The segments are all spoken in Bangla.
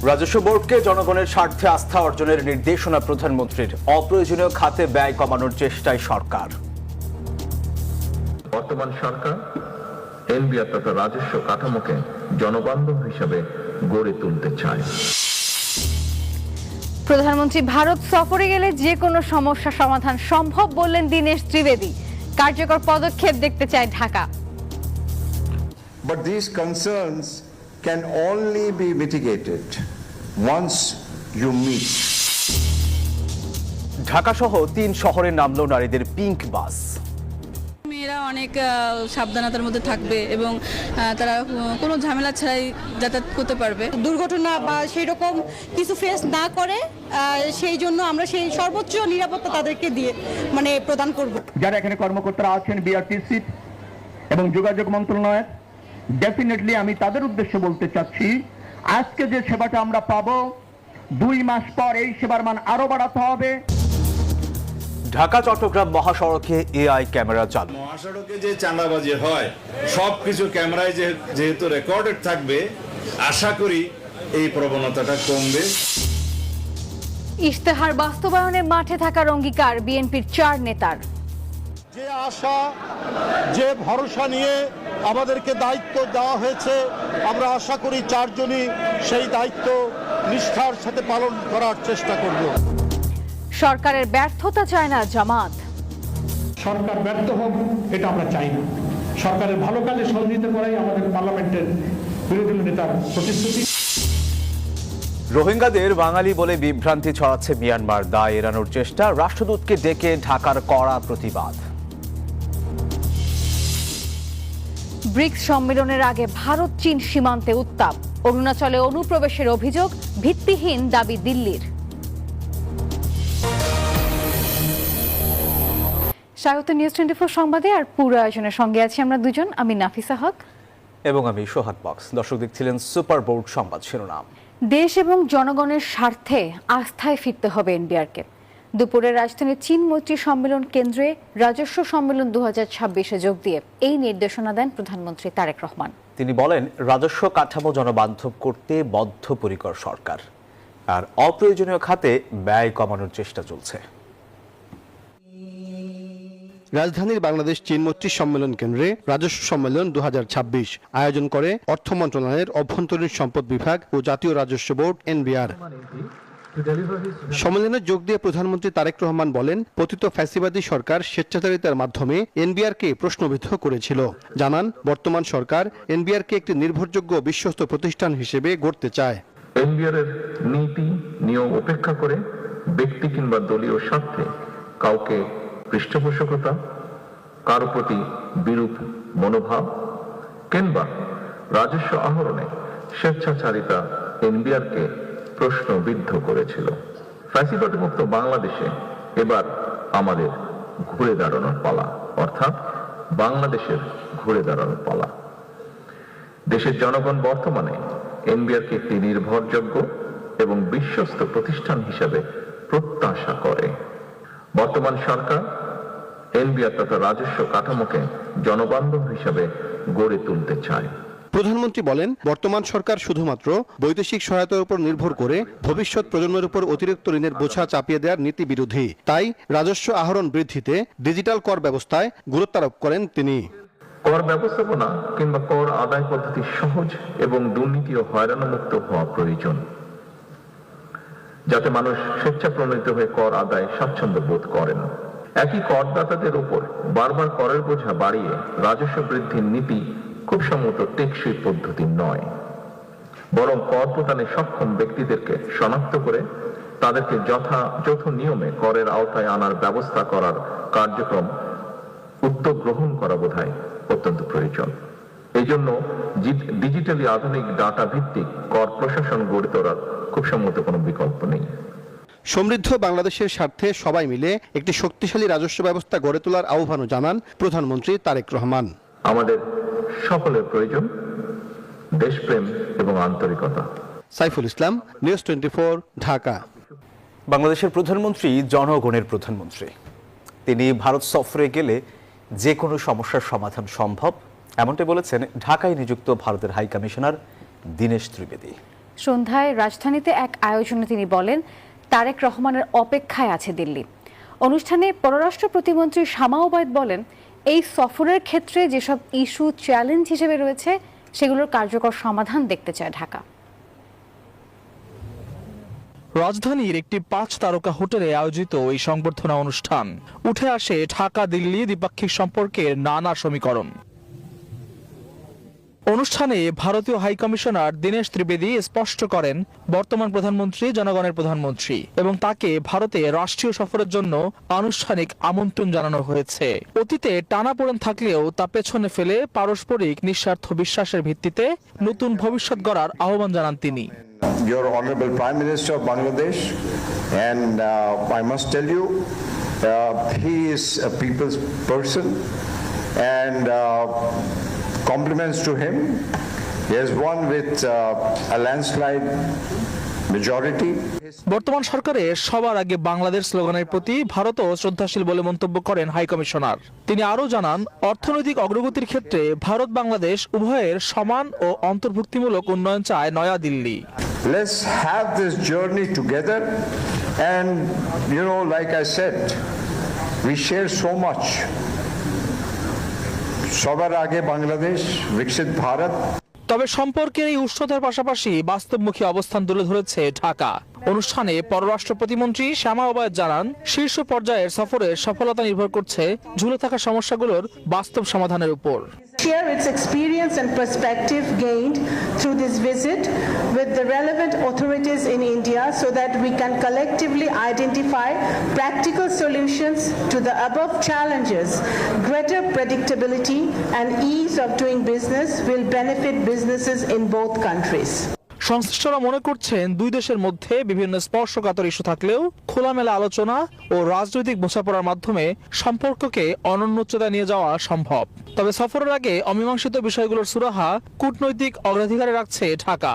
রাজস্ব বোর্ডকে জনগণের স্বার্থে আস্থা অর্জনের নির্দেশনা প্রধানমন্ত্রীর। অপ্রয়োজনীয় খাতে ব্যয় কমানোর চেষ্টায় সরকার। বর্তমান সরকার এনবিআর তথা রাজস্ব কাঠামোকে জনবান্ধব হিসাবে গড়ে তুলতে চায়। প্রধানমন্ত্রী ভারত সফরে গেলে যে কোনো সমস্যা সমাধান সম্ভব বললেন দীনেশ ত্রিবেদী। কার্যকর পদক্ষেপ দেখতে চায় Dhaka. But these concerns can only be mitigated once you meet. Dhaka সহ 3 শহরে নামলো নারীদের পিঙ্ক বাস। মেয়েরা অনেক সাবধানতার মধ্যে থাকবে এবং তারা কোনো ঝামেলা ছাড়াই যাতায়াত করতে পারবে। দুর্ঘটনা বা সেই রকম কিছু ফেস না করে সেই জন্য আমরা সেই সর্বোচ্চ নিরাপত্তা তাদেরকে দিয়ে প্রদান করব। যারা এখানে কর্মকর্তারা আছেন বিআরটিসি এবং যোগাযোগ মন্ত্রণালয়, ডেফিনেটলি আমি তাদের উদ্দেশ্যে বলতে চাচ্ছি, আজকে যে সেবাটা আমরা পাবো 2 মাস পর এই সেবার মান আরো বাড়াতে হবে। ঢাকা চট্টগ্রাম মহাসড়কে এআই ক্যামেরা চালু। মহাসড়কে যে চাঁদাবাজি হয় সবকিছু ক্যামেরায় যেহেতু রেকর্ডেড থাকবে, আশা করি এই প্রবণতাটা কমবে। ইশতেহার বাস্তবায়নে মাঠে থাকার অঙ্গীকার বিএনপির 4 নেতার। যে আশা, যে ভরসা নিয়ে আমাদেরকে দায়িত্ব দেওয়া হয়েছে, আমরা আশা করি 4 জনই সেই দায়িত্ব নিষ্ঠার সাথে পালন করার চেষ্টা করব। সরকারের ব্যর্থতা চায় না জামাত। সরকার ব্যর্থ হোক এটা আমরা চাই না। সরকারের ভালো কাজে সহযোগিতা করাই আমাদের পার্লামেন্টের বিরোধী নেতার প্রতিশ্রুতি। রোহিঙ্গাদের বাঙালি বলে বিভ্রান্তি ছড়াচ্ছে মিয়ানমার, দায় এড়ানোর চেষ্টা। রাষ্ট্রদূতকে ডেকে ঢাকার কড়া প্রতিবাদ। ব্রিক্স সম্মেলনের আগে ভারত চীন সীমান্তে উত্তাপ। অরুণাচলে অনুপ্রবেশের অভিযোগ, ভিত্তিহীন দাবি দিল্লির। স্বাগত নিউজ 24 সংবাদে। আর পুরো আয়োজনের সঙ্গে আছি আমরা দুজন, আমি নাফিসা হক এবং আমি সোহাগ বক্স। দর্শক দেখছিলেন সুপার বোর্ড সংবাদ শিরোনাম। দেশ এবং জনগণের স্বার্থে আস্থায় ফিরতে হবে এনবিআরকে। দুপুরে রাজধানীর চীন মৈত্রী সম্মেলন কেন্দ্রে রাজস্ব সম্মেলন 2026-এ যোগ দিয়ে এই নির্দেশনা দেন প্রধানমন্ত্রী তারেক রহমান। তিনি বলেন, রাজস্ব কাঠামো জনবান্ধব করতে বদ্ধপরিকর সরকার, আর অপ্রয়োজনীয় খাতে ব্যয় কমানোর চেষ্টা চলছে। রাজধানীর বাংলাদেশ চীন মৈত্রী সম্মেলন কেন্দ্রে রাজস্ব সম্মেলন 2026 আয়োজন করে অর্থ মন্ত্রণালয়ের অভ্যন্তরীণ সম্পদ বিভাগ ও জাতীয় রাজস্ব বোর্ড এনবিআর। সম্মেলনে যোগ দিয়ে প্রধানমন্ত্রী তারেক রহমান বলেন, পতিত ফ্যাসিবাদী সরকার স্বেচ্ছাচারিতার মাধ্যমে এনবিআরকে প্রশ্নবিদ্ধ করেছিল। জানান, বর্তমান সরকার এনবিআরকে একটি নির্ভরযোগ্য বিশ্বস্ত প্রতিষ্ঠান হিসেবে গড়তে চায়। এনবিআর এর নীতি নিয়ম উপেক্ষা করে ব্যক্তি কিংবা দলীয় স্বার্থে কাউকে পৃষ্ঠপোষকতা, কারো প্রতি বিরূপ মনোভাব কিংবা রাজস্ব আহরণে স্বেচ্ছাচারিতা এনবিআরকে প্রশ্নবিদ্ধ করেছিল। ফ্যাসিবাদ মুক্ত বাংলাদেশে এবার আমাদের ঘুরে দাঁড়ানোর পালা, অর্থাৎ বাংলাদেশের ঘুরে দাঁড়ানোর পালা। দেশের জনগণ বর্তমানে এনবিআরকে একটি নির্ভরযোগ্য এবং বিশ্বস্ত প্রতিষ্ঠান হিসেবে প্রত্যাশা করে। বর্তমান সরকার এনবিআর তথা রাজস্ব কাঠামোকে জনবান্ধব হিসাবে গড়ে তুলতে চায়। প্রধানমন্ত্রী বলেন, বর্তমান সরকার শুধুমাত্র বৈদেশিক সহায়তার উপর নির্ভর করে ভবিষ্যৎ প্রজন্মের উপর অতিরিক্ত ঋণের বোঝা চাপিয়ে দেওয়ার নীতি বিরোধী। তাই রাজস্ব আহরণ বৃদ্ধিতে ডিজিটাল কর ব্যবস্থায় গুরুত্ব আরোপ করেন তিনি। কর ব্যবস্থাপনা কিংবা কর আদায় পদ্ধতি সহজ এবং দুর্নীতি ও হয়রানিমুক্ত হওয়া প্রয়োজন, যাতে মানুষ স্বেচ্ছাপ্রণোদিত হয়ে কর আদায় স্বাচ্ছন্দ্য বোধ করেন। একই করদাতাদের উপর বারবার করের বোঝা বাড়িয়ে রাজস্ব বৃদ্ধির নীতি খুব সম্মত টেকসই পদ্ধতি নয়, বরং কর প্রদানে সক্ষম ব্যক্তিদেরকে শনাক্ত করে তাদেরকে যথাযথ নিয়মে করের আওতায় আনার ব্যবস্থা করার কার্যক্রম উদ্যোগ গ্রহণ করা বোধহয় অত্যন্ত প্রয়োজন। এই জন্য ডিজিটালি আধুনিক ডাটা ভিত্তিক কর প্রশাসন গড়ে তোলার খুব সম্মত কোনো বিকল্প নেই। সমৃদ্ধ বাংলাদেশের স্বার্থে সবাই মিলে একটি শক্তিশালী রাজস্ব ব্যবস্থা গড়ে তোলার আহ্বানও জানান প্রধানমন্ত্রী তারেক রহমান। আমাদের সকলের প্রয়োজন দেশপ্রেম এবং আন্তরিকতা। সাইফুল ইসলাম, নিউজ 24, ঢাকা। বাংলাদেশের প্রধানমন্ত্রী জনগণের প্রধানমন্ত্রী। তিনি ভারত সফরে গেলে যে কোনো সমস্যার সমাধান সম্ভব, এমনটাই বলেছেন ঢাকায় নিযুক্ত ভারতের হাই কমিশনার দীনেশ ত্রিবেদী। সন্ধ্যায় রাজধানীতে এক আয়োজনে তিনি বলেন, তারেক রহমানের অপেক্ষায় আছে দিল্লি। অনুষ্ঠানে পররাষ্ট্র প্রতিমন্ত্রী শামা ওবায়দ বলেন, এই সফরের ক্ষেত্রে যেসব ইস্যু চ্যালেঞ্জ হিসেবে রয়েছে সেগুলোর কার্যকর সমাধান দেখতে চায় ঢাকা। রাজধানীর একটি 5 তারকা হোটেলে আয়োজিত এই সংবর্ধনা অনুষ্ঠান উঠে আসে ঢাকা দিল্লি দ্বিপাক্ষিক সম্পর্কের নানা সমীকরণ। অনুষ্ঠানে ভারতীয় হাইকমিশনার দীনেশ ত্রিবেদী স্পষ্ট করেন, বর্তমান প্রধানমন্ত্রী জনগণের প্রধানমন্ত্রী এবং তাকে ভারতে রাষ্ট্রীয় সফরের জন্য আনুষ্ঠানিক আমন্ত্রণ জানানো হয়েছে। অতীতে টানাপোড়েন থাকলেও তা পেছনে ফেলে পারস্পরিক নিঃস্বার্থ বিশ্বাসের ভিত্তিতে নতুন ভবিষ্যৎ গড়ার আহ্বান জানান তিনি। Your Honorable Prime Minister of Bangladesh, and I must tell you, he is a people's person, and compliments to him. He has won with a landslide majority. বর্তমান সরকারের সবার আগে বাংলাদেশ স্লোগানের প্রতি ভারতও শ্রদ্ধাশীল বলে মন্তব্য করেন হাইকমিশনার। তিনি আরও জানান, অর্থনৈতিক অগ্রগতির ক্ষেত্রে ভারত বাংলাদেশ উভয়ের সমান ও অন্তর্ভুক্তিমূলক উন্নয়ন চায় New Delhi. Let's have this journey together, and you know, like I said, we share so much. সবার আগে বাংলাদেশ, বিকশিত ভারত। তবে সম্পর্কের এই উষ্ণতার পাশাপাশি বাস্তবমুখী অবস্থান তুলে ধরেছে ঢাকা। অনুষ্ঠানে পররাষ্ট্র প্রতিমন্ত্রী শামা ওবায়দ জানান, শীর্ষ পর্যায়ের সফরের সফলতা নির্ভর করছে ঝুলে থাকা সমস্যাগুলোর বাস্তব সমাধানের উপর। Share its experience and perspective gained through this visit with the relevant authorities in India so that we can collectively identify practical solutions to the above challenges. Greater predictability and ease of doing business will benefit businesses in both countries. সংশ্লিষ্টরা মনে করছেন, দুই দেশের মধ্যে বিভিন্ন স্পর্শকাতর ইস্যু থাকলেও খোলামেলা আলোচনা ও রাজনৈতিক বোঝাপড়ার মাধ্যমে সম্পর্ককে অনন্য উচ্চতায় নিয়ে যাওয়া সম্ভব। তবে সফরের আগে অমীমাংসিত বিষয়গুলোর সুরাহা কূটনৈতিক অগ্রাধিকারে রাখছে ঢাকা।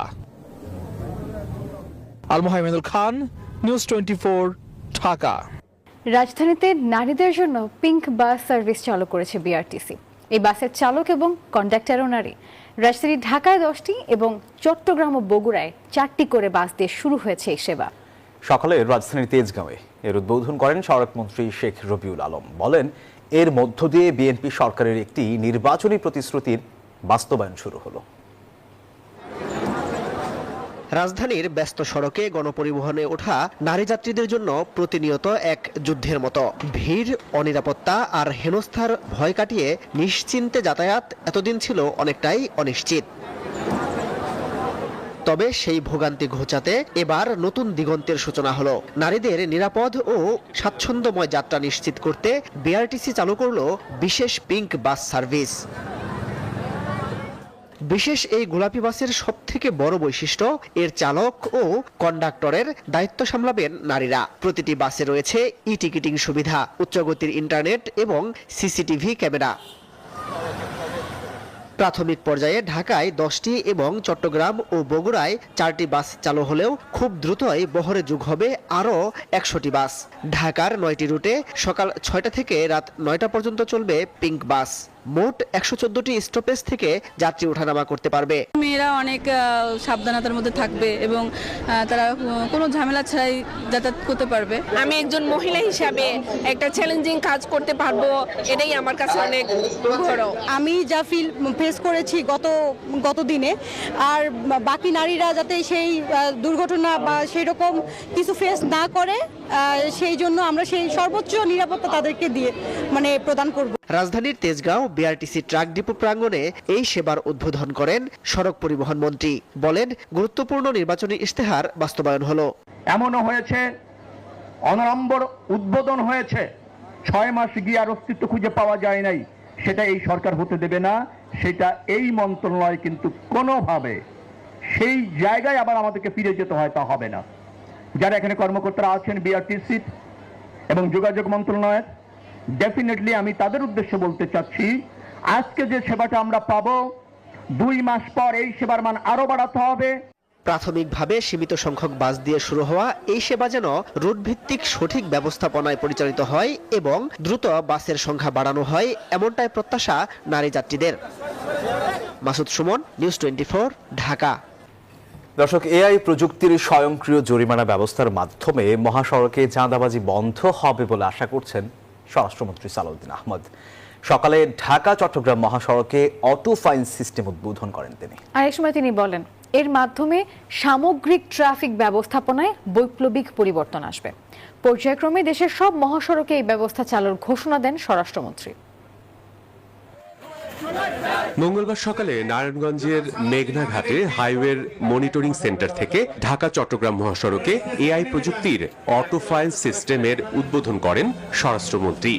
আল মোহাম্মদুল খান, নিউজ 24, ঢাকা। রাজধানীতে নারীদের জন্য পিঙ্ক বাস সার্ভিস চালু করেছে বিআরটিসি। এই বাসের চালক এবং কন্ডাক্টরও নারী। রাজধানী ঢাকায় 10টি এবং চট্টগ্রাম ও বগুড়ায় 4টি করে বাস দিয়ে শুরু হয়েছে এই সেবা। সকালে রাজধানীর তেজগাঁওয়ে এর উদ্বোধন করেন সড়ক মন্ত্রী শেখ রবিউল আলম। বলেন, এর মধ্য দিয়ে বিএনপি সরকারের একটি নির্বাচনী প্রতিশ্রুতির বাস্তবায়ন শুরু হলো। রাজধানীর ব্যস্ত সড়কে গণপরিবহনে ওঠা নারী যাত্রীদের জন্য প্রতিনিয়ত এক যুদ্ধের মতো। ভিড়, অনিরাপত্তা আর হেনস্থার ভয় কাটিয়ে নিশ্চিন্তে যাতায়াত এতদিন ছিল অনেকটাই অনিশ্চিত। তবে সেই ভোগান্তি ঘোচাতে এবার নতুন দিগন্তের সূচনা হলো। নারীদের নিরাপদ ও স্বাচ্ছন্দ্যময় যাত্রা নিশ্চিত করতে বিআরটিসি চালু করলো বিশেষ পিঙ্ক বাস সার্ভিস। বিশেষ এই গোলাপি বাসের সবথেকে বড় বৈশিষ্ট্য, এর চালক ও কন্ডাক্টরের দায়িত্ব সামলাবেন নারীরা। প্রতিটি বাসে রয়েছে ই-টিকিটিং সুবিধা, উচ্চগতির ইন্টারনেট এবং সিসিটিভি ক্যামেরা। প্রাথমিক পর্যায়ে ঢাকায় 10টি এবং চট্টগ্রাম ও বগুড়ায় 4টি বাস চালু হলেও খুব দ্রুতই বহরে যোগ হবে আরও 100টি বাস। ঢাকার 9টি রুটে সকাল 6টা থেকে রাত 9টা পর্যন্ত চলবে পিঙ্ক বাস। মোট 114টি স্টপেজ থেকে যাত্রী ওঠানামা করতে পারবে। মেয়েরা অনেক সাবধানতার মধ্যে থাকবে এবং তারা কোনো ঝামেলা ছাড়াই যাতায়াত করতে পারবে। আমি একজন মহিলা হিসাবে একটা চ্যালেঞ্জিং কাজ করতে পারবো, এটাই আমার কাছে অনেক বড়। আমি যা ফেস করেছি গত দিনে, আর বাকি নারীরা যাতে সেই দুর্ঘটনা বা সেই রকম কিছু ফেস না করে, সেই জন্য আমরা সেই সর্বোচ্চ নিরাপত্তা তাদেরকে দিয়ে প্রদান করব। রাজধানীর তেজগাঁও বিআরটিসি ট্রাক ডিপো প্রাঙ্গণে এই সেবার উদ্বোধন করেন সড়ক পরিবহন মন্ত্রী। বলেন, গুরুত্বপূর্ণ নির্বাচনী ইশতেহার বাস্তবায়ন হলো। এমনও হয়েছে, অনড়ম্বর উদ্বোধন হয়েছে, 6 মাস গিয়ে আর অস্তিত্ব খুঁজে পাওয়া যায় নাই। সেটা এই সরকার হতে দেবে না, সেটা এই মন্ত্রণালয় কিন্তু কোনোভাবে সেই জায়গায় আবার আমাদেরকে ফিরে যেতে হয় তা হবে না। যারা এখানে কর্মকর্তারা আছেন বিআরটিসি এবং যোগাযোগ মন্ত্রণালয়ের, ডেফিনেটলি আমি তাদের উদ্দেশ্যে বলতে চাচ্ছি, আজকে যে সেবাটা আমরা পাবো, 2 মাস পর এই সেবার মান আরো বাড়াতে হবে। প্রাথমিকভাবে সীমিত সংখ্যক বাস দিয়ে শুরু হওয়া এই সেবা যেন রুট ভিত্তিক সঠিক ব্যবস্থাপনায় পরিচালিত হয় এবং দ্রুত বাসের সংখ্যা বাড়ানো হয়, এমনটাই প্রত্যাশা নারী যাত্রীদের। মাসুদ সুমন, নিউজ 24, ঢাকা। দর্শক, এআই প্রযুক্তির স্বয়ংক্রিয় জরিমানা ব্যবস্থার মাধ্যমে মহাসড়কে চাঁদাবাজি বন্ধ হবে বলে আশা করছেন স্বরাষ্ট্রমন্ত্রী সালাউদ্দিন আহমদ। সকালে ঢাকা চট্টগ্রাম মহাসড়কে অটো ফাইন সিস্টেম উদ্বোধন করেন তিনি। আর এক সময় তিনি বলেন, এর মাধ্যমে সামগ্রিক ট্রাফিক ব্যবস্থাপনায় বৈপ্লবিক পরিবর্তন আসবে। পর্যায়ক্রমে দেশের সব মহাসড়কে এই ব্যবস্থা চালুর ঘোষণা দেন স্বরাষ্ট্রমন্ত্রী। মঙ্গলবার সকালে নারায়ণগঞ্জের মেঘনাঘাটে হাইওয়ের মনিটরিং সেন্টার থেকে ঢাকা চট্টগ্রাম মহাসড়কে এআই প্রযুক্তির অটো ফাইন সিস্টেমের উদ্বোধন করেন স্বরাষ্ট্রমন্ত্রী।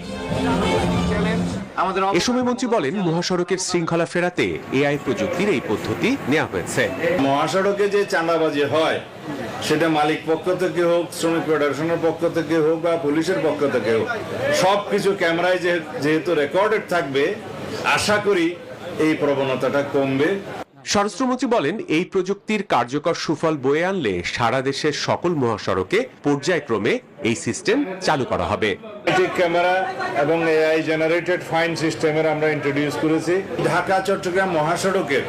এ সময় মন্ত্রী বলেন, মহাসড়কের শৃঙ্খলা ফেরাতে এআই প্রযুক্তির এই পদ্ধতি নেওয়া হয়েছে। মহাসড়কে যে চাঁদাবাজি হয় সেটা মালিক পক্ষ থেকে হোক, শ্রমিক ফেডারেশনের পক্ষ থেকে হোক বা পুলিশের পক্ষ থেকে হোক, সবকিছু ক্যামেরায় যেহেতু রেকর্ডেড থাকবে, আশা করি এই প্রবণতাটা কমবে। স্বরাষ্ট্রমন্ত্রী বলেন, এই প্রযুক্তির কার্যকর সুফল বয়ে আনলে সারা দেশের সকল মহাসড়কে পর্যায়ক্রমে এই সিস্টেম চালু করা হবে। ক্যামেরা এবং এআই জেনারেটেড ফাইন সিস্টেমের আমরা ইন্ট্রোডিউস করেছি। ঢাকা চট্টগ্রাম মহাসড়কের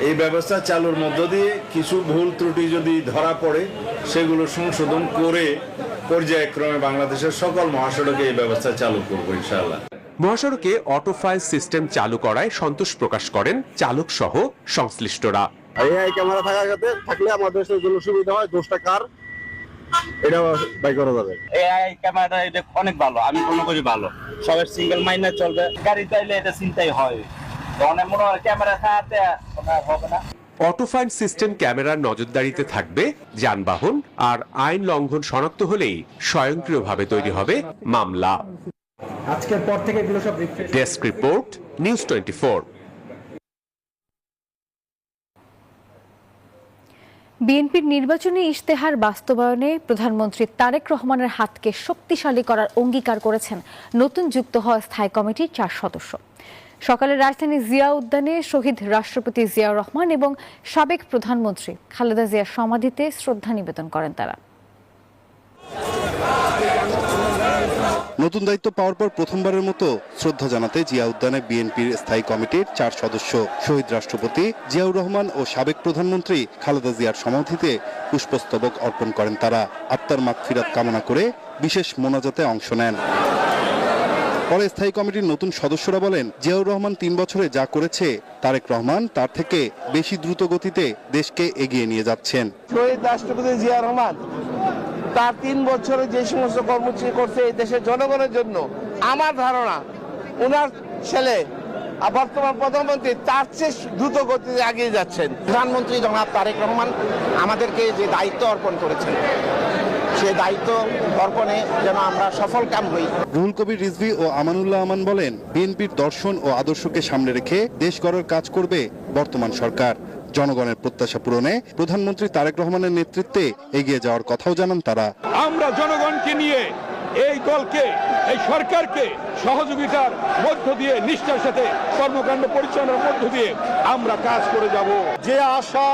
এই ব্যবস্থা চালুর মধ্য দিয়ে কিছু ভুল ত্রুটি যদি ধরা পড়ে সেগুলো সংশোধন করে পর্যায়ক্রমে বাংলাদেশের সকল মহাসড়কে এই ব্যবস্থা চালু করবো ইনশাআল্লাহ। মহাসড়কে অটো ফাইন সিস্টেম চালু করায় সন্তোষ প্রকাশ করেন চালক সহ সংশ্লিষ্টরা। এআই ক্যামেরা থাকলে আমাদের জন্য সুবিধা হয়, দোষটা কার এটা বাই করা যাবে। এআই ক্যামেরাটা এটা অনেক ভালো, আমি মনে করি ভালো, সবার সিঙ্গেল মাইন্ডে চলবে। গাড়ি চাইলে এটা চিন্তাই হয়, অনেক মনে হয় ক্যামেরা থাকতে হবে না। অটো ফাইন সিস্টেম ক্যামেরার নজরদারিতে থাকবে যানবাহন, আর আইন লঙ্ঘন শনাক্ত হলেই স্বয়ংক্রিয়ভাবে তৈরি হবে মামলা। আজকের পর থেকে এগুলো সব ডেস্ক রিপোর্ট, নিউজ 24। বিএনপির নির্বাচনী ইশতেহার বাস্তবায়নে প্রধানমন্ত্রী তারেক রহমানের হাতকে শক্তিশালী করার অঙ্গীকার করেছেন নতুন যুক্ত হওয়া স্থায়ী কমিটির 4 সদস্য। সকালে রাজধানী জিয়া উদ্যানে শহীদ রাষ্ট্রপতি জিয়াউর রহমান এবং সাবেক প্রধানমন্ত্রী খালেদা জিয়ার সমাধিতে শ্রদ্ধা নিবেদন করেন তারা। নতুন দায়িত্ব পাওয়ার পর প্রথমবারের মতো শ্রদ্ধা জানাতে জিয়া উদ্যানে বিএনপির স্থায়ী কমিটির 4 সদস্য শহীদ রাষ্ট্রপতি জিয়াউর রহমান ও সাবেক প্রধানমন্ত্রী খালেদা জিয়ার সমাধিতে পুষ্পস্তবক অর্পণ করেন তারা। আত্মার মাগফিরাত কামনা করে বিশেষ মোনাজাতে অংশ নেন। পরে স্থায়ী কমিটির নতুন সদস্যরা বলেন, জিয়াউর রহমান 3 বছরে যা করেছে তারেক রহমান তার থেকে বেশি দ্রুত গতিতে দেশকে এগিয়ে নিয়ে যাচ্ছেন। শহীদ রাষ্ট্রপতি জিয়া রহমান তার 3 বছরে যে সমস্ত কর্মসূচি করছে এই দেশের জনগণের জন্য, আমার ধারণা ওনার ছেলে বর্তমান প্রধানমন্ত্রী তার চেয়ে দ্রুত গতিতে এগিয়ে যাচ্ছেন। প্রধানমন্ত্রী জনাব তারেক রহমান আমাদেরকে যে দায়িত্ব অর্পণ করেছেন, সে দায়িত্ব অর্পণে যেন আমরা সফল কাম হই। রুহুল কবির রিজভী ও আমানুল্লাহ আমান বলেন, বিএনপির দর্শন ও আদর্শকে সামনে রেখে দেশ গড়ার কাজ করবে বর্তমান সরকার। জনগণের প্রত্যাশা পূরণে প্রধানমন্ত্রী তারেক রহমানের নেতৃত্বে এগিয়ে যাওয়ার কথাও জানান তারা। আমরা জনগণকে নিয়ে এই দলকে, এই সরকারকে সহযোগিতার মধ্য দিয়ে, নিষ্ঠার সাথে কর্মকাণ্ড পরিচালনার মধ্য দিয়ে আমরা কাজ করে যাব। যে আশা,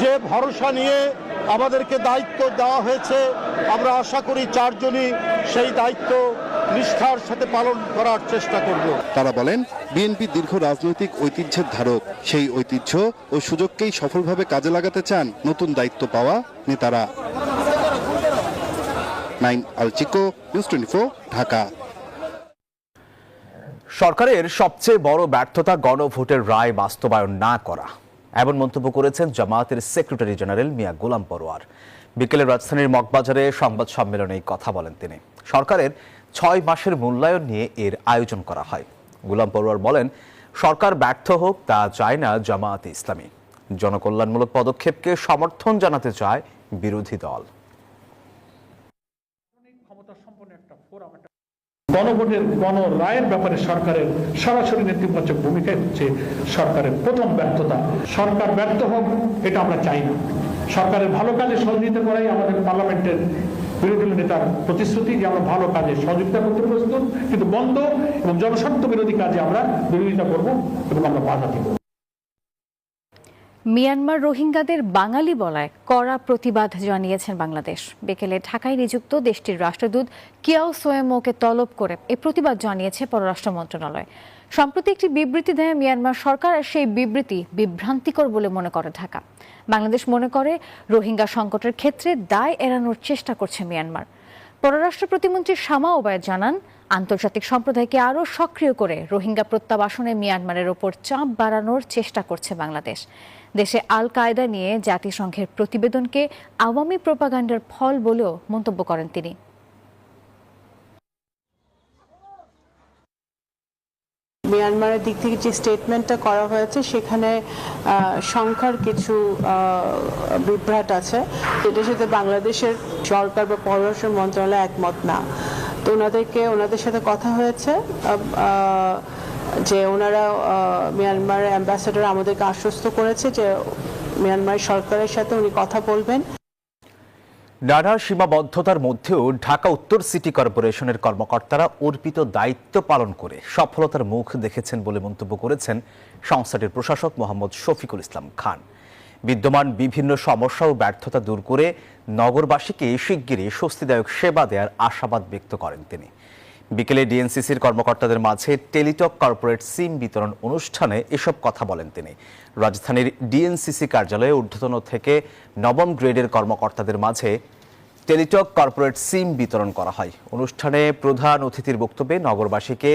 যে ভরসা নিয়ে আমাদেরকে দায়িত্ব দেওয়া হয়েছে, আমরা আশা করি 4 জনই সেই দায়িত্ব নিষ্ঠার সাথে পালন করার চেষ্টা করব। তারা বলেন, বিএনপি দীর্ঘ রাজনৈতিক ঐতিহ্যের ধারক, সেই ঐতিহ্য ও সুযোগকেই সফলভাবে কাজে লাগাতে চান নতুন দায়িত্ব পাওয়া নেতারা। নাইম আলচিকো, নিউজ 24, ঢাকা। সরকারের সবচেয়ে বড় ব্যর্থতা গণভোটের রায় বাস্তবায়ন না করা, এমন মন্তব্য করেছেন জামায়াতের সেক্রেটারি জেনারেল মিয়া গোলাম পরোয়ার। বিকেলে রাজধানীর মগবাজারে সংবাদ সম্মেলনে এই কথা বলেন তিনি। সরকারের 6 মাসের মূল্যায়ন নিয়ে এর আয়োজন করা হয়। গোলাম পরোয়ার বলেন, সরকার ব্যর্থ হোক তা চায় না জামায়াতে ইসলামী। জনকল্যাণমূলক পদক্ষেপকে সমর্থন জানাতে চায় বিরোধী দল। গণভোটের রায়ের ব্যাপারে সরকারের সরাসরি নেতৃত্বাচক ভূমিকায় হচ্ছে সরকারের প্রথম ব্যর্থতা। সরকার ব্যর্থ হোক এটা আমরা চাই না। সরকারের ভালো কাজে সহযোগিতা করাই আমাদের পার্লামেন্টের বিরোধী নেতার প্রতিশ্রুতি যে আমরা ভালো কাজে সহযোগিতা করতে প্রস্তুত, কিন্তু বন্ধ এবং জনস্বার্থ বিরোধী কাজে আমরা বিরোধিতা করব এবং আমরা বাধা দিব। মিয়ানমার রোহিঙ্গাদের বাঙালি বলায় কড়া প্রতিবাদ জানিয়েছেন বাংলাদেশ। বিকেলে ঢাকায় নিযুক্ত দেশটির রাষ্ট্রদূত কিয়াও সোয়েমোকে তলব করে এই প্রতিবাদ জানিয়েছে পররাষ্ট্র মন্ত্রণালয়। সম্প্রতি একটি বিবৃতি দেয় মিয়ানমার সরকার, আর সেই বিবৃতি বিভ্রান্তিকর বলে মনে করে ঢাকা। বাংলাদেশ মনে করে রোহিঙ্গা সংকটের ক্ষেত্রে দায় এড়ানোর চেষ্টা করছে মিয়ানমার। পররাষ্ট্র প্রতিমন্ত্রী শামা ওবায়দ জানান, আন্তর্জাতিক সম্প্রদায়কে আরও সক্রিয় করে রোহিঙ্গা প্রত্যাবাসনে মিয়ানমারের ওপর চাপ বাড়ানোর চেষ্টা করছে বাংলাদেশ। দেশে আল কায়দা নিয়ে জাতিসংঘের প্রতিবেদনকে আওয়ামী প্রোপাগান্ডার ফল বলেও মন্তব্য করেন তিনি। মিয়ানমারের দিক থেকে যে স্টেটমেন্টটা করা হয়েছে সেখানে সংখ্যার কিছু বিভ্রাট আছে, যেটার সাথে বাংলাদেশের সরকার বা পররাষ্ট্র মন্ত্রণালয় একমত না। তো ওনাদের সাথে কথা হয়েছে যে ওনারা মিয়ানমারের অ্যাম্বাসেডর আমাদেরকে আশ্বস্ত করেছে যে মিয়ানমার সরকারের সাথে উনি কথা বলবেন। নানা সীমাবদ্ধতার মধ্যেও ঢাকা উত্তর সিটি কর্পোরেশনের কর্মকর্তারা অর্পিত দায়িত্ব পালন করে সফলতার মুখ দেখেছেন বলে মন্তব্য করেছেন সংস্থাটির প্রশাসক মোহাম্মদ শফিকুল ইসলাম খান। বিদ্যমান বিভিন্ন সমস্যা ও ব্যর্থতা দূর করে নগরবাসীকে শিগগিরই স্বস্তিদায়ক সেবা দেওয়ার আশাবাদ ব্যক্ত করেন তিনি। বিকেলে ডিএনসিসির কর্মকর্তাদের মাঝে টেলিটক কর্পোরেট সিম বিতরণ অনুষ্ঠানে এসব কথা বলেন তিনি। রাজধানীর ডিএনসিসি কার্যালয়ে ঊর্ধ্বতন থেকে নবম গ্রেডের কর্মকর্তাদের মাঝে টেলিটক কর্পোরেট সিম বিতরণ করা হয়। অনুষ্ঠানে প্রধান অতিথির বক্তব্যে নগরবাসীকে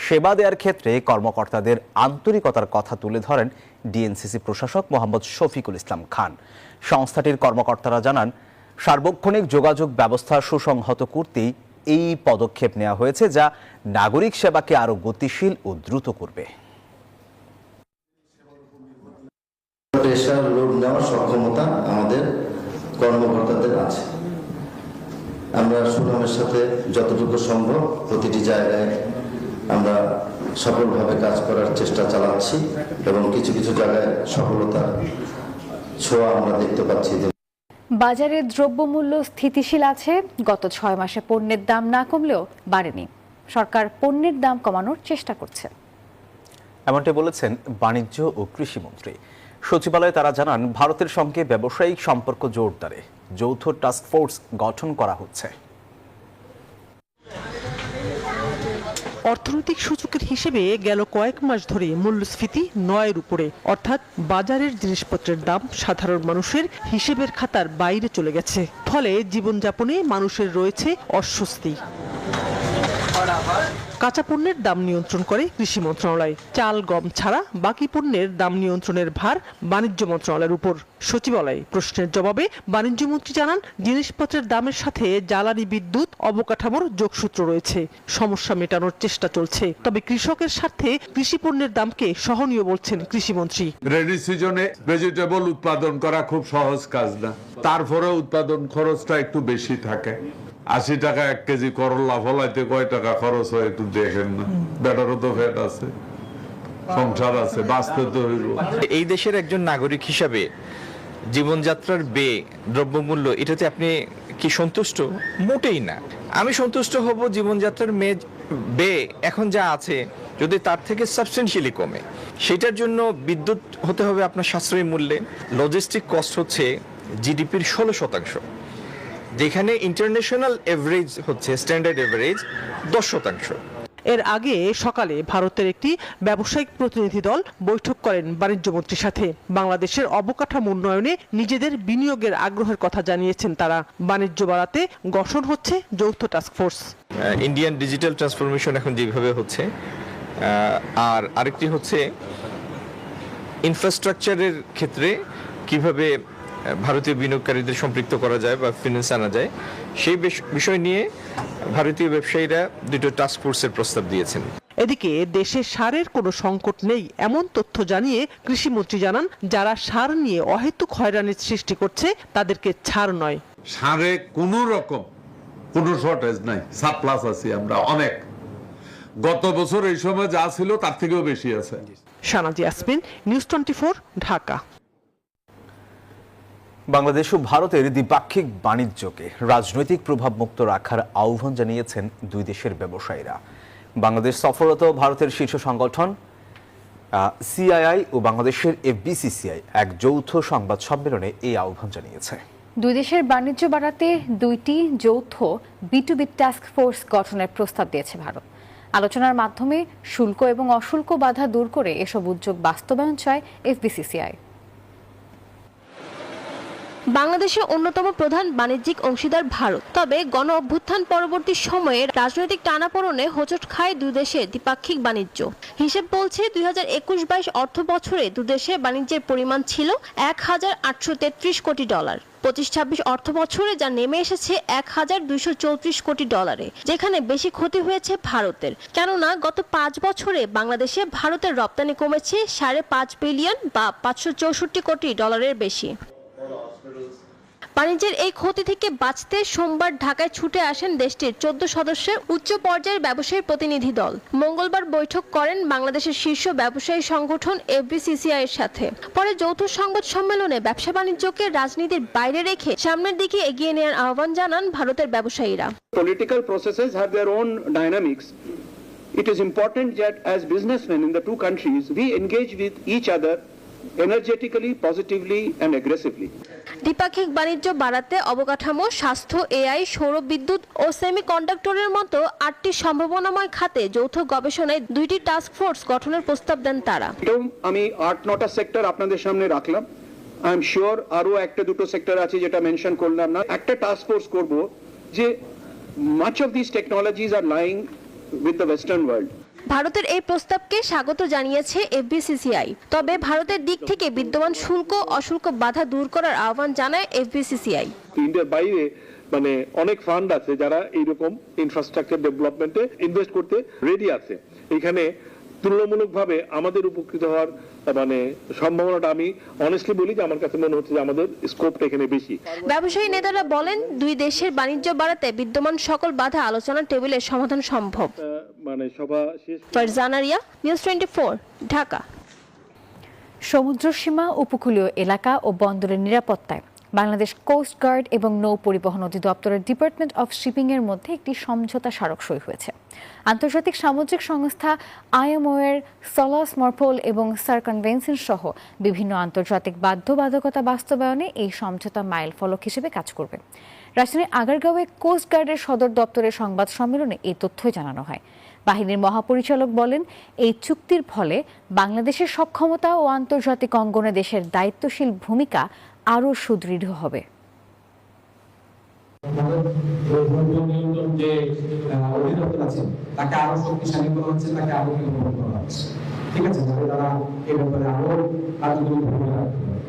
সেবা দেওয়ার ক্ষেত্রে কর্মকর্তাদের আন্তরিকতার কথা তুলে ধরেন ডিএনসিসি প্রশাসক মোহাম্মদ শফিকুল ইসলাম খান। সংস্থাটির কর্মকর্তারা জানান, সার্বক্ষণিক যোগাযোগ ব্যবস্থা সুসংহত করতেই এই পদক্ষেপ নেওয়া হয়েছে, যা নাগরিক সেবাকে আরো গতিশীল ও দ্রুত করবে। প্রেশার লোড নেওয়ার সক্ষমতা আমাদের কর্মকর্তাদের আছে। আমরা সুনামের সাথে যতটুকু সম্ভব প্রতিটি জায়গায় আমরা সফলভাবে কাজ করার চেষ্টা চালাচ্ছি এবং কিছু কিছু জায়গায় সফলতার ছোঁয়া আমরা দেখতে পাচ্ছি। বাজারে দ্রব্যমূল্য স্থিতিশীল আছে। গত 6 মাসে পণ্যের দাম না কমলেও বাড়েনি। সরকার পণ্যের দাম কমানোর চেষ্টা করছে, এমনটাই বলেছেন বাণিজ্য ও কৃষিমন্ত্রী। সচিবালয়ে তারা জানান, ভারতের সঙ্গে ব্যবসায়িক সম্পর্ক জোরদারে যৌথ টাস্কফোর্স গঠন করা হচ্ছে। অর্থনৈতিক সূচকের হিসেবে গেল কয়েক মাস ধরে মূল্যস্ফীতি 9-এর উপরে, অর্থাৎ বাজারের জিনিসপত্রের দাম সাধারণ মানুষের হিসেবের খাতার বাইরে চলে গেছে। ফলে জীবনযাপনে মানুষের রয়েছে অস্বস্তি। কাঁচা পণ্যের দাম নিয়ন্ত্রণ করে কৃষি মন্ত্রণালয়। চাল, গম ছাড়া বাকি পণ্যের দাম নিয়ন্ত্রণের ভার বাণিজ্য মন্ত্রণালয়ের উপর। সচিবালয়ে প্রশ্নের জবাবে বাণিজ্যমন্ত্রী জানান, জিনিসপত্রের দামের সাথে জ্বালানি, বিদ্যুৎ, অবকাঠামোর যোগসূত্র রয়েছে। সমস্যা মেটানোর চেষ্টা চলছে। তবে কৃষকের স্বার্থে কৃষি পণ্যের দামকে সহনীয় বলছেন কৃষিমন্ত্রী। রেনি সিজনে ভেজিটেবল উৎপাদন করা খুব সহজ কাজ না, তারপরে উৎপাদন খরচটা একটু বেশি থাকে। 80 টাকা 1 কেজি করলা ফলাইতে কয় টাকা খরচ হয় একটু দেখেন না। বেটারও তো ফ্যাট আছে, সংসার আছে, বাঁচতে তো হইব। এই দেশের একজন নাগরিক হিসাবে জীবনযাত্রার ব্যয়, দ্রব্যমূল্য, এটাতে আপনি কি সন্তুষ্ট? মোটেই না। আমি সন্তুষ্ট হব জীবনযাত্রার ব্যয় এখন যা আছে যদি তার থেকে সাবস্টেন্সিয়ালি কমে। সেটার জন্য বিদ্যুৎ হতে হবে আপনার সাশ্রয়ী মূল্যে। লজিস্টিক কস্ট হচ্ছে জিডিপির 16%, যেখানে ইন্টারন্যাশনাল এভারেজ হচ্ছে, স্ট্যান্ডার্ড এভারেজ 10%। এর আগে সকালে ভারতের একটি ব্যবসায়িক প্রতিনিধি দল বৈঠক করেন বাণিজ্যমন্ত্রীর সাথে। বাংলাদেশের অবকাঠামো উন্নয়নে নিজেদের বিনিয়োগের আগ্রহের কথা জানিয়েছেন তারা। বাণিজ্য বাড়াতে গঠন হচ্ছে যৌথ টাস্কফোর্স। ইন্ডিয়ান ডিজিটাল ট্রান্সফরমেশন এখন যেভাবে হচ্ছে, আর আরেকটি হচ্ছে ইনফ্রাস্ট্রাকচারের ক্ষেত্রে কিভাবে ভারতীয় বিনিয়োগকারীদের সম্পৃক্ত করা যায় বা ফিন্যান্স আনা যায়, সেই বিষয় নিয়ে ভারতীয় ব্যবসায়ীরা দুটো টাস্ক ফোর্সের প্রস্তাব দিয়েছেন। এদিকে দেশে সারের কোনো সংকট নেই এমন তথ্য জানিয়ে কৃষিমন্ত্রী জানান, যারা সার নিয়ে অহেতুক হয়রানির সৃষ্টি করছে তাদেরকে ছাড় নয়। সারে কোনো রকম কোনো শর্টেজ নাই, সারপ্লাস আছি আমরা অনেক। গত বছর এই সময় যা ছিল তার থেকেও বেশি আছে। শানাজি ইয়াসমিন, নিউজ 24, ঢাকা। বাংলাদেশ ও ভারতের দ্বিপাক্ষিক বাণিজ্যকে রাজনৈতিক প্রভাব মুক্ত রাখার আহ্বান জানিয়েছেন দুই দেশের ব্যবসায়ীরা। বাংলাদেশ সফররত ভারতের শীর্ষ সংগঠন সিআইআই ও বাংলাদেশের এফবিসিসিআই এক যৌথ সংবাদ সম্মেলনে এই আহ্বান জানিয়েছে। দুই দেশের বাণিজ্য বাড়াতে 2টি যৌথ B2B টাস্ক ফোর্স গঠনের প্রস্তাব দিয়েছে ভারত। আলোচনার মাধ্যমে শুল্ক এবং অশুল্ক বাধা দূর করে এসব উদ্যোগ বাস্তবায়ন চায় এফবিসিসিআই। বাংলাদেশের অন্যতম প্রধান বাণিজ্যিক অংশীদার ভারত। তবে গণ অভ্যুত্থান পরবর্তী সময়ে রাজনৈতিক টানাপোড়েনে হোঁচট খায় দুই দেশের দ্বিপাক্ষিক বাণিজ্য। হিসেব বলছে 2021-22 অর্থ বছরে দুদেশে বাণিজ্যের পরিমাণ ছিল $1,833 কোটি, 25-26 অর্থ বছরে যা নেমে এসেছে $1,234 কোটি, যেখানে বেশি ক্ষতি হয়েছে ভারতের। কেননা গত 5 বছরে বাংলাদেশে ভারতের রপ্তানি কমেছে $5.5 বিলিয়ন বা $564 কোটি বেশি। বাণিজ্যের এই ক্ষতি থেকে বাঁচতে সোমবার ঢাকায় ছুটে আসেন দেশটির 14 সদস্যের উচ্চ পর্যায়ের ব্যবসায়ী প্রতিনিধি দল। মঙ্গলবার বৈঠক করেন বাংলাদেশের শীর্ষ ব্যবসায়ী সংগঠন এফবিসিসিআই এর সাথে। পরে যৌথ সংবাদ সম্মেলনে ব্যবসা বাণিজ্যকে রাজনীতির বাইরে রেখে সামনের দিকে এগিয়ে নেওয়ার আহ্বান জানান ভারতের ব্যবসায়ীরা। Political processes have their own dynamics. It is important that as businessmen in the two countries we engage with each other energetically, positively and aggressively. দ্বিপাক্ষিক বাণিজ্য বাড়াতে অবকাঠামো, স্বাস্থ্য, এআই, সৌর বিদ্যুৎ ও সেমিকন্ডাক্টরের মতো 8টি সম্ভাবনাময় খাতে যৌথ গবেষণায় 2টি টাস্ক ফোর্স গঠনের প্রস্তাব দেন তারা। আমি 8-9টা সেক্টর আপনাদের সামনে রাখলাম। আই এম শিওর আরো একটা দুটো সেক্টর আছে যেটা মেনশন করলাম না। একটা টাস্ক ফোর্স করব যে much of this technologies are lying with the western world. ভারতের এই প্রস্তাবকে স্বাগত জানিয়েছে এফবিসিসিআই। তবে ভারতের দিক থেকে বিদ্যমান শুল্ক অশুল্ক বাধা দূর করার আহ্বান জানায় এফবিসিসিআই। ইন্ডিয়ার বাইরে মানে অনেক ফান্ড আছে যারা এইরকম ইনফ্রাস্ট্রাকচার ডেভেলপমেন্টে ইনভেস্ট করতে রেডি আছে। এখানে তুলনামূলকভাবে আমাদের উপকৃত হওয়ার মানে সম্ভাবনাটা আমি অনেস্টলি বলি যে আমার কাছে মনে হচ্ছে যে আমাদের স্কোপটা এখানে বেশি। ব্যবসায়ী নেতারা বলেন দুই দেশের বাণিজ্য বাড়াতে বিদ্যমান সকল বাধা আলোচনার টেবিলে সমাধান সম্ভব। মানে সভা শেষ। ফারজানা রিয়া, নিউজ 24, ঢাকা। সমুদ্র সীমা, উপকূলীয় এলাকা ও বন্দরের নিরাপত্তায় বাংলাদেশ কোস্ট গার্ড এবং নৌ পরিবহন অধিদপ্তরের ডিপার্টমেন্ট অফ শিপিং এর মধ্যে একটি সমঝোতা স্মারক সই হয়েছে। আন্তর্জাতিক সামুদ্রিক সংস্থা IMO-এর সলাস মরপোল এবং সার্কামভেনশন সহ বিভিন্ন আন্তর্জাতিক বাধ্যবাধকতা বাস্তবায়নে এই সমঝোতা মাইল ফলক হিসেবে কাজ করবে। রাজধানীর আগারগাঁওয়ে কোস্ট গার্ডের সদর দপ্তরের সংবাদ সম্মেলনে এই তথ্যই জানানো হয়। বাহিনীর মহাপরিচালক বলেন, এই চুক্তির ফলে বাংলাদেশের সক্ষমতা ও আন্তর্জাতিক অঙ্গনে দেশের দায়িত্বশীল ভূমিকা আরও সুদৃঢ় হবে। তাকে আরো শক্তিশালী করা হচ্ছে, তাকে আরো করা হচ্ছে। ঠিক আছে, যাতে তারা এই ব্যাপারে আরো কার্যকরী ভূমিকা রাখতে পারে।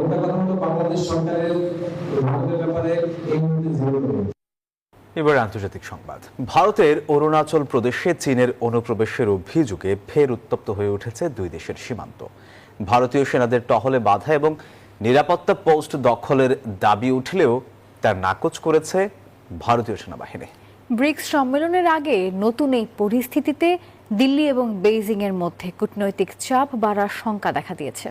ওটা কথা হলো বাংলাদেশ সরকারের ভারতের ব্যাপারে এই মুহূর্তে জিরো। এবার আন্তর্জাতিক সংবাদ। ভারতের অরুণাচল প্রদেশে চীনের অনুপ্রবেশের অভিযোগে ফের উত্তপ্ত হয়ে উঠেছে দুই দেশের সীমান্ত। ভারতীয় সেনাদের টহলে বাধা এবং নিরাপত্তা পোস্ট দখলের দাবি উঠলেও তার নাকচ করেছে ভারতীয় সেনাবাহিনী। ব্রিক্স সম্মেলনের আগে নতুন এই পরিস্থিতিতে দিল্লি এবং বেইজিং এর মধ্যে কূটনৈতিক চাপ বাড়ার শঙ্কা দেখা দিয়েছে।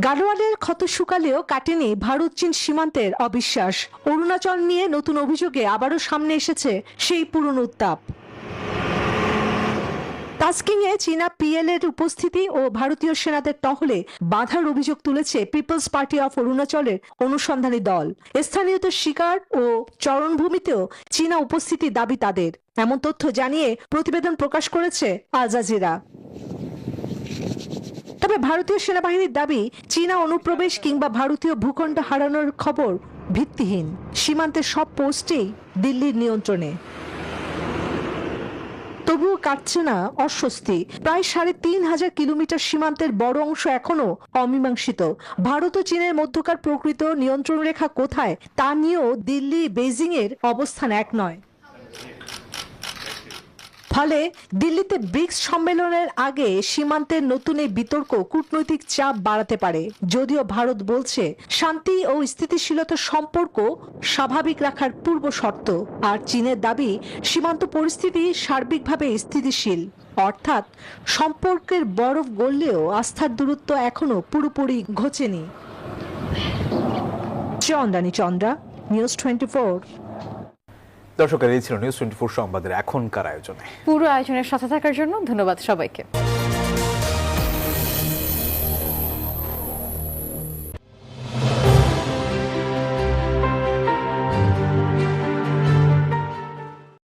গাড়োয়ালের ক্ষত শুকালেও কাটেনি ভারত চীন সীমান্তের অবিশ্বাস। অরুণাচল নিয়ে নতুন অভিযোগে আবারও সামনে এসেছে সেই পুরনো উত্তাপ। তাস্কিংয়ে চীনা PL এর উপস্থিতি ও ভারতীয় সেনাদের টহলে বাধার অভিযোগ তুলেছে পিপলস পার্টি অফ অরুণাচলের অনুসন্ধানী দল। স্থানীয়দের শিকার ও চরণভূমিতেও চীনা উপস্থিতি দাবি তাদের, এমন তথ্য জানিয়ে প্রতিবেদন প্রকাশ করেছে আল জাজিরা। তবে ভারতীয় সেনাবাহিনীর দাবি, চীনা অনুপ্রবেশ কিংবা ভারতীয় ভূখণ্ড হারানোর খবর ভিত্তিহীন। সীমান্তের সব পোস্টেই দিল্লির নিয়ন্ত্রণে। তবুও কাটছে না অস্বস্তি। প্রায় ৩,৫০০ কিলোমিটার সীমান্তের বড় অংশ এখনো অমীমাংসিত। ভারত ও চীনের মধ্যকার প্রকৃত নিয়ন্ত্রণ রেখা কোথায় তা নিয়েও দিল্লি বেইজিং এর অবস্থান এক নয়। ফলে দিল্লিতে ব্রিক্স সম্মেলনের আগে সীমান্তের নতুন এই বিতর্ক কূটনৈতিক চাপ বাড়াতে পারে। যদিও ভারত বলছে শান্তি ও স্থিতিশীলতার সম্পর্ক স্বাভাবিক রাখার পূর্ব শর্ত, আর চীনের দাবি সীমান্ত পরিস্থিতি সার্বিকভাবে স্থিতিশীল, অর্থাৎ সম্পর্কের বরফ গললেও আস্থার দূরত্ব এখনো পুরোপুরি ঘোচেনি। চন্দ্রানী চন্দ্রা, নিউজ 24। দর্শক, এই ছিল নিউজ 24 সংবাদের এখনকার আয়োজনে। পুরো আয়োজনের সাথে থাকার জন্য ধন্যবাদ সবাইকে।